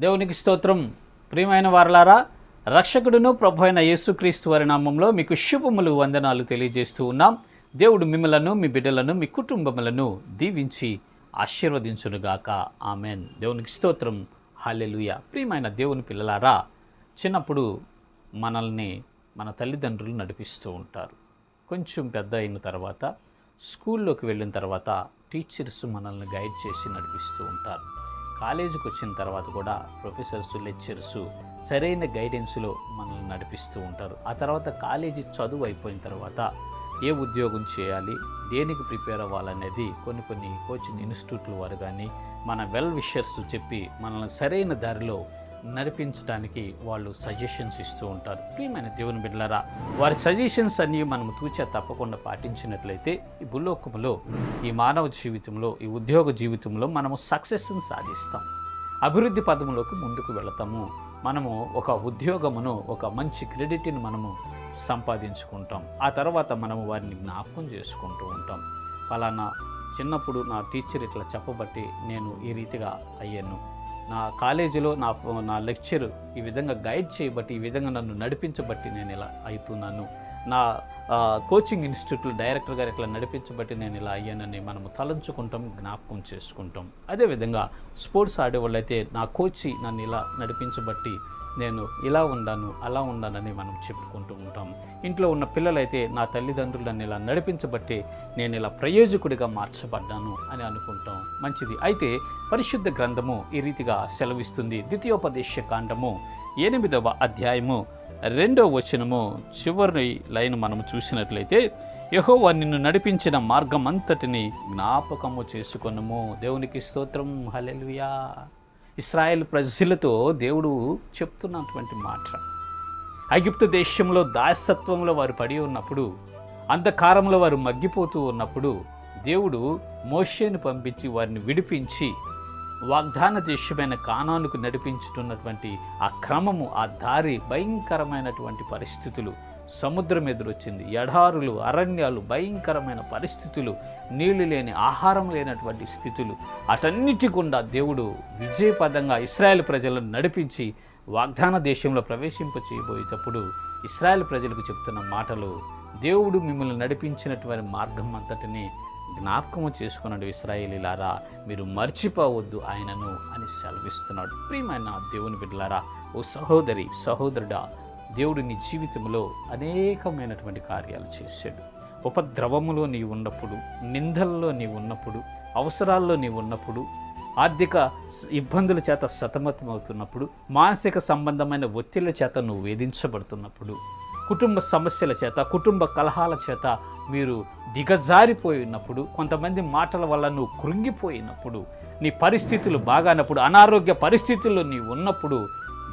దేవునికి స్తోత్రం. ప్రియమైన వారలారా, రక్షకుడును ప్రభు అయిన యేసుక్రీస్తు వారి నామంలో మీకు శుభములు, వందనాలు తెలియజేస్తూ ఉన్నాం. దేవుడు మిమ్మలను, మీ బిడ్డలను, మీ కుటుంబములను దీవించి ఆశీర్వదించునుగాక. ఆమెన్. దేవునికి స్తోత్రం. హల్లెలూయా. ప్రియమైన దేవుని పిల్లలారా, చిన్నప్పుడు మనల్ని మన తల్లిదండ్రులు నడిపిస్తూ ఉంటారు. కొంచెం పెద్ద అయిన తర్వాత, స్కూల్లోకి వెళ్ళిన తర్వాత టీచర్స్ మనల్ని గైడ్ చేసి నడిపిస్తూ ఉంటారు. కాలేజీకి వచ్చిన తర్వాత కూడా ప్రొఫెసర్స్, లెక్చరర్స్ సరైన గైడెన్స్లో మనల్ని నడిపిస్తూ ఉంటారు. ఆ తర్వాత కాలేజీ చదువు అయిపోయిన తర్వాత ఏ ఉద్యోగం చేయాలి, దేనికి ప్రిపేర్ అవ్వాలనేది కొన్ని కోచింగ్ ఇన్స్టిట్యూట్ల వారు కానీ మన వెల్ విషర్స్ చెప్పి మనల్ని సరైన దారిలో నడిపించడానికి వాళ్ళు సజెషన్స్ ఇస్తూ ఉంటారు. ప్రియమైన దేవుని బిడ్డలారా, వారి సజెషన్స్ అన్నీ మనం తూచా తప్పకుండా పాటించినట్లయితే ఈ భూలోకములో, ఈ మానవ జీవితంలో, ఈ ఉద్యోగ జీవితంలో మనము సక్సెస్ని సాధిస్తాం, అభివృద్ధి పదంలోకి ముందుకు వెళతాము. మనము ఒక ఉద్యోగమును, ఒక మంచి క్రెడిట్ని మనము సంపాదించుకుంటాం. ఆ తర్వాత మనము వారిని జ్ఞాపకం చేసుకుంటూ ఉంటాం. ఫలానా చిన్నప్పుడు నా టీచర్ ఇట్లా చెప్పబట్టి నేను ఈ రీతిగా అయ్యాను, నా కాలేజీలో నా లెక్చర్ ఈ విధంగా గైడ్ చేయబట్టి, ఈ విధంగా నన్ను నడిపించబట్టి నేను ఇలా అవుతున్నాను, నా కోచింగ్ ఇన్స్టిట్యూట్లో డైరెక్టర్ గారు ఇట్లా నడిపించబట్టి నేను ఇలా అయ్యానని మనము తలంచుకుంటాం, జ్ఞాపకం చేసుకుంటాం. అదేవిధంగా స్పోర్ట్స్ ఆడేవాళ్ళు అయితే నా కోచి నన్ను ఇలా నడిపించబట్టి నేను ఇలా ఉండాను, అలా ఉండానని మనం చెప్పుకుంటూ ఉంటాం. ఇంట్లో ఉన్న పిల్లలైతే నా తల్లిదండ్రులు నన్ను ఇలా నడిపించబట్టి నేను ఇలా ప్రయోజకుడిగా మార్చబడ్డాను అని అనుకుంటాం. మంచిది. అయితే పరిశుద్ధ గ్రంథము ఈ రీతిగా సెలవిస్తుంది. ద్వితీయోపదేశ కాండము 8వ అధ్యాయము 2వ వచనము చివరి లైన్ మనము చూసినట్లయితే, యెహోవా నిన్ను నడిపించిన మార్గం అంతటిని జ్ఞాపకము చేసుకొనుము. దేవునికి స్తోత్రం. హల్లెలూయా. ఇశ్రాయేల్ ప్రజలతో దేవుడు చెప్తున్నటువంటి మాట, ఐగుప్తు దేశంలో దాసత్వంలో వారు పడి ఉన్నప్పుడు, అంధకారంలో వారు మగ్గిపోతూ ఉన్నప్పుడు దేవుడు మోషేను పంపించి వారిని విడిపించి వాగ్దాన దేశమైన కానానుకు నడిపించుతున్నటువంటి ఆ క్రమము, ఆ దారి, భయంకరమైనటువంటి పరిస్థితులు, సముద్రం ఎదురొచ్చింది, ఎడారులు, అరణ్యాలు, భయంకరమైన పరిస్థితులు, నీళ్లు లేని, ఆహారం లేనటువంటి స్థితులు, అటన్నిటి గుండా దేవుడు విజయపదంగా ఇశ్రాయేల్ ప్రజలను నడిపించి వాగ్దాన దేశంలో ప్రవేశింపచేయబోయేటప్పుడు ఇశ్రాయేల్ ప్రజలకు చెప్తున్న మాటలు, దేవుడు మిమ్మల్ని నడిపించినటువంటి మార్గం అంతటిని జ్ఞాపకము చేసుకున్నాడు. ఇశ్రాయేలీలారా, మీరు మర్చిపోవద్దు ఆయనను అని సెలవిస్తున్నాడు. ప్రియమైన దేవుని బిడ్డలారా, ఓ సహోదరి, సహోదరుడా, దేవుడు నీ జీవితంలో అనేకమైనటువంటి కార్యాలు చేశాడు. ఉపద్రవములో నీవు ఉన్నప్పుడు, నిందల్లో నీవు ఉన్నప్పుడు, అవసరాల్లో నీవు ఉన్నప్పుడు, ఆర్థిక ఇబ్బందుల చేత సతమతమవుతున్నప్పుడు, మానసిక సంబంధమైన ఒత్తిళ్ల చేత నువ్వు వేధించబడుతున్నప్పుడు, కుటుంబ సమస్యల చేత, కుటుంబ కలహాల చేత మీరు దిగజారిపోయి ఉన్నప్పుడు, కొంతమంది మాటల వల్ల నువ్వు కృంగిపోయినప్పుడు, నీ పరిస్థితులు బాగానప్పుడు, అనారోగ్య పరిస్థితుల్లో నీవు ఉన్నప్పుడు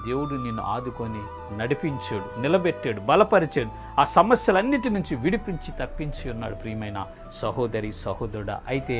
దేవుడు నిన్ను ఆదుకొని నడిపించాడు, నిలబెట్టాడు, బలపరిచాడు, ఆ సమస్యలన్నిటి నుంచి విడిపించి తప్పించి ఉన్నాడు. ప్రియమైన సహోదరి, సహోదరుడా, అయితే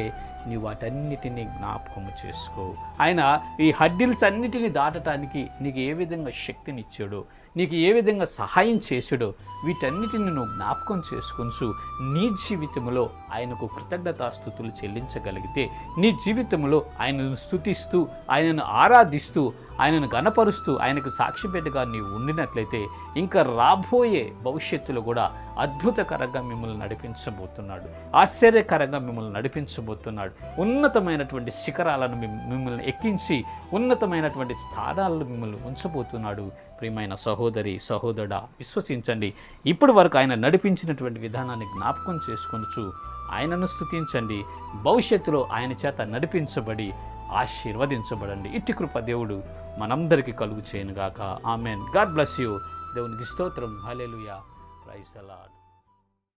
నీవు వాటన్నిటినీ జ్ఞాపకము చేసుకో. ఆయన ఈ హడ్డిల్స్ అన్నిటినీ దాటడానికి నీకు ఏ విధంగా శక్తినిచ్చాడో, నీకు ఏ విధంగా సహాయం చేశాడో వీటన్నిటిని నువ్వు జ్ఞాపకం చేసుకొనిచు నీ జీవితంలో ఆయనకు కృతజ్ఞతాస్తుతులు చెల్లించగలిగితే, నీ జీవితంలో ఆయనను స్తుతిస్తూ, ఆయనను ఆరాధిస్తూ, ఆయనను గణపరుస్తూ, ఆయనకు సాక్షిబిడ్డగా నీవు ఉండినట్లయితే ఇంకా రాబోయే భవిష్యత్తులో కూడా అద్భుతకరంగా మిమ్మల్ని నడిపించబోతున్నాడు, ఆశ్చర్యకరంగా మిమ్మల్ని నడిపించబోతున్నాడు. ఉన్నతమైనటువంటి శిఖరాలను మిమ్మల్ని ఎక్కించి ఉన్నతమైనటువంటి స్థానాలను మిమ్మల్ని ఉంచబోతున్నాడు. ప్రియమైన సహోదరి, సహోదరుడా, విశ్వసించండి. ఇప్పటి వరకు ఆయన నడిపించినటువంటి విధానాన్ని జ్ఞాపకం చేసుకొనుచు ఆయనను స్తుతించండి. భవిష్యత్తులో ఆయన చేత నడిపించబడి ఆశీర్వదించబడండి. ఇట్టి కృప దేవుడు మనందరికీ కలుగు చేయనుగాక. ఆమెన్. God bless you. దేవునికి స్తోత్రం. హల్లెలూయా. Praise the lord.